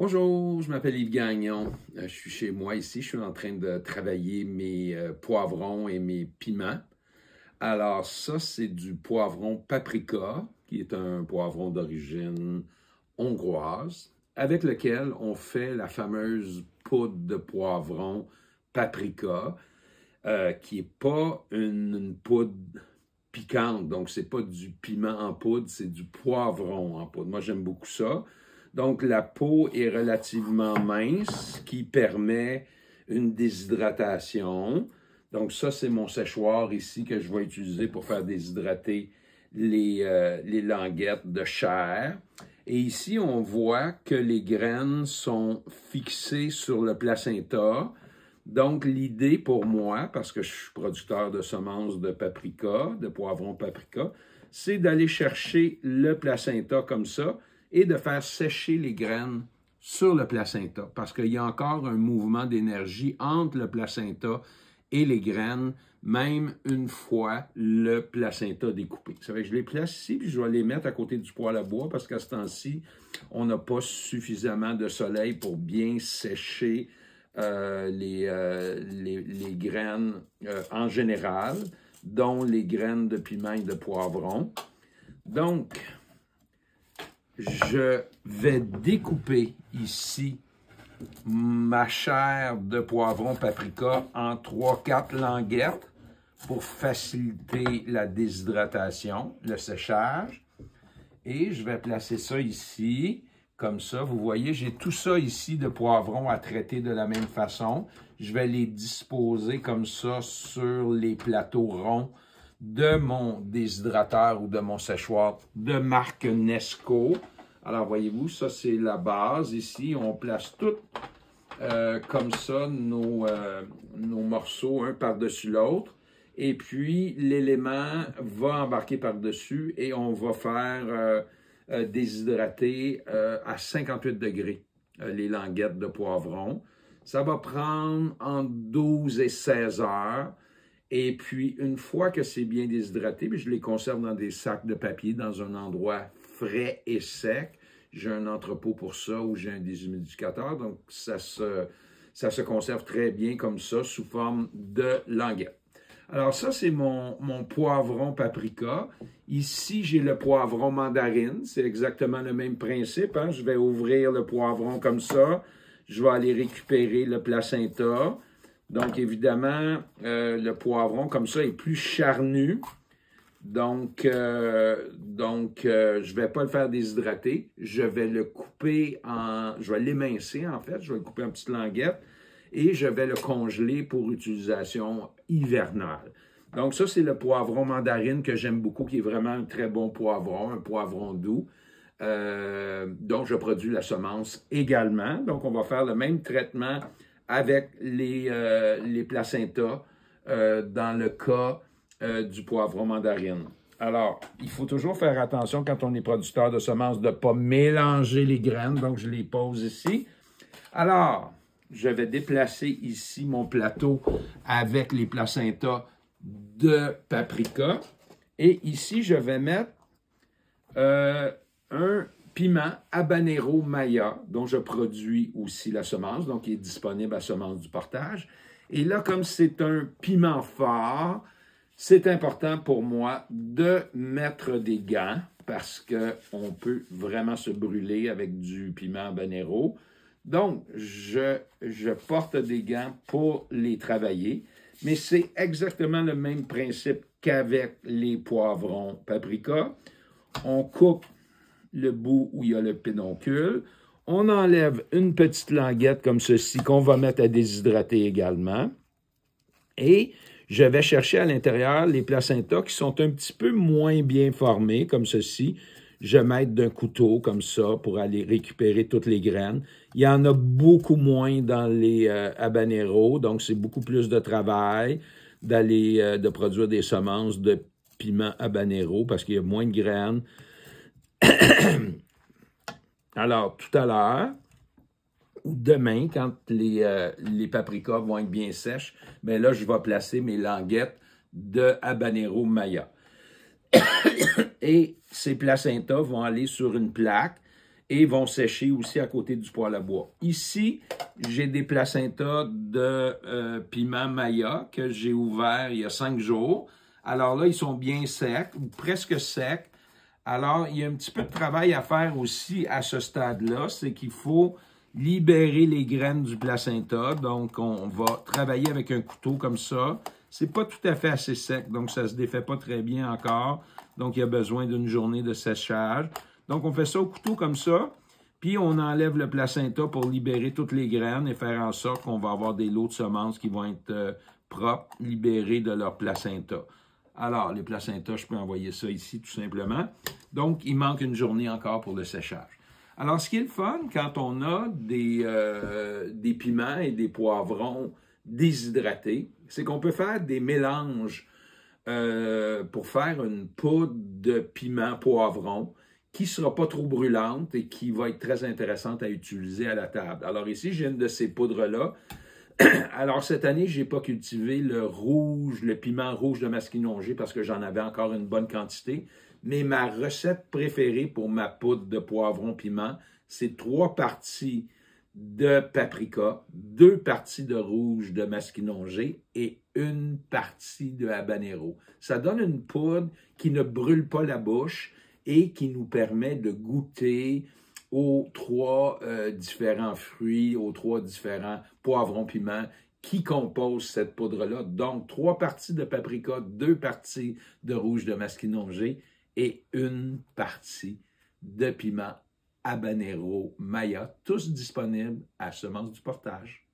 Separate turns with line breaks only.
Bonjour, je m'appelle Yves Gagnon. Je suis chez moi ici. Je suis en train de travailler mes poivrons et mes piments. Alors ça, c'est du poivron paprika, qui est un poivron d'origine hongroise, avec lequel on fait la fameuse poudre de poivron paprika, qui n'est pas une poudre piquante. Donc, c'est pas du piment en poudre, c'est du poivron en poudre. Moi, j'aime beaucoup ça. Donc, la peau est relativement mince, ce qui permet une déshydratation. Donc, ça, c'est mon séchoir ici que je vais utiliser pour faire déshydrater les languettes de chair. Et ici, on voit que les graines sont fixées sur le placenta. Donc, l'idée pour moi, parce que je suis producteur de semences de paprika, de poivron paprika, c'est d'aller chercher le placenta comme ça et de faire sécher les graines sur le placenta, parce qu'il y a encore un mouvement d'énergie entre le placenta et les graines, même une fois le placenta découpé. Ça fait que je les place ici, puis je vais les mettre à côté du poêle à bois, parce qu'à ce temps-ci, on n'a pas suffisamment de soleil pour bien sécher les graines en général, dont les graines de piment et de poivron. Donc, je vais découper ici ma chair de poivron paprika en 3-4 languettes pour faciliter la déshydratation, le séchage. Et je vais placer ça ici, comme ça. Vous voyez, j'ai tout ça ici de poivron à traiter de la même façon. Je vais les disposer comme ça sur les plateaux ronds de mon déshydrateur ou de mon séchoir de marque Nesco. Alors, voyez-vous, ça, c'est la base. Ici, on place tout comme ça nos morceaux, un par-dessus l'autre. Et puis, l'élément va embarquer par-dessus et on va faire déshydrater à 58 degrés les languettes de poivron. Ça va prendre entre 12 et 16 heures. Et puis, une fois que c'est bien déshydraté, je les conserve dans des sacs de papier dans un endroit frais et sec. J'ai un entrepôt pour ça ou j'ai un déshumidificateur. Donc, ça se conserve très bien comme ça, sous forme de languettes. Alors, ça, c'est mon poivron paprika. Ici, j'ai le poivron mandarine. C'est exactement le même principe, hein? Je vais ouvrir le poivron comme ça. Je vais aller récupérer le placenta. Donc, évidemment, le poivron, comme ça, est plus charnu. Donc, je ne vais pas le faire déshydrater. Je vais le couper je vais l'émincer, en fait. Je vais le couper en petites languettes et je vais le congeler pour utilisation hivernale. Donc, ça, c'est le poivron mandarine que j'aime beaucoup, qui est vraiment un très bon poivron, un poivron doux. Donc, je produis la semence également. Donc, on va faire le même traitement avec les placentas dans le cas du poivron mandarine. Alors, il faut toujours faire attention quand on est producteur de semences de ne pas mélanger les graines. Donc, je les pose ici. Alors, je vais déplacer ici mon plateau avec les placentas de paprika. Et ici, je vais mettre un piment habanero Maya, dont je produis aussi la semence, donc il est disponible à Semences du Portage. Et là, comme c'est un piment fort, c'est important pour moi de mettre des gants parce qu'on peut vraiment se brûler avec du piment habanero. Donc, je porte des gants pour les travailler, mais c'est exactement le même principe qu'avec les poivrons paprika. On coupe le bout où il y a le pédoncule. On enlève une petite languette comme ceci qu'on va mettre à déshydrater également. Et je vais chercher à l'intérieur les placentas qui sont un petit peu moins bien formés, comme ceci. Je m'aide d'un couteau comme ça pour aller récupérer toutes les graines. Il y en a beaucoup moins dans les habaneros, donc c'est beaucoup plus de travail de produire des semences de piment habanero parce qu'il y a moins de graines. Alors, tout à l'heure, ou demain, quand les paprikas vont être bien sèches, bien là, je vais placer mes languettes de habanero Maya. Et ces placentas vont aller sur une plaque et vont sécher aussi à côté du poêle à bois. Ici, j'ai des placentas de piment Maya que j'ai ouvert il y a 5 jours. Alors là, ils sont bien secs, ou presque secs. Alors, il y a un petit peu de travail à faire aussi à ce stade-là, c'est qu'il faut libérer les graines du placenta. Donc, on va travailler avec un couteau comme ça. C'est pas tout à fait assez sec, donc ça se défait pas très bien encore. Donc, il y a besoin d'une journée de séchage. Donc, on fait ça au couteau comme ça, puis on enlève le placenta pour libérer toutes les graines et faire en sorte qu'on va avoir des lots de semences qui vont être propres, libérés de leur placenta. Alors, les placentas, je peux envoyer ça ici tout simplement. Donc, il manque une journée encore pour le séchage. Alors, ce qui est le fun, quand on a des piments et des poivrons déshydratés, c'est qu'on peut faire des mélanges pour faire une poudre de piment poivron qui ne sera pas trop brûlante et qui va être très intéressante à utiliser à la table. Alors ici, j'ai une de ces poudres-là. Alors cette année, je n'ai pas cultivé le rouge, le piment rouge de Masquinongé parce que j'en avais encore une bonne quantité. Mais ma recette préférée pour ma poudre de poivron piment, c'est 3 parties de paprika, 2 parties de rouge de Masquinongé et 1 partie de habanero. Ça donne une poudre qui ne brûle pas la bouche et qui nous permet de goûter aux 3 différents fruits, aux 3 différents poivrons piments qui composent cette poudre-là. Donc, 3 parties de paprika, 2 parties de rouge de Masquinongé et 1 partie de piment habanero Maya, tous disponibles à Semences du Portage.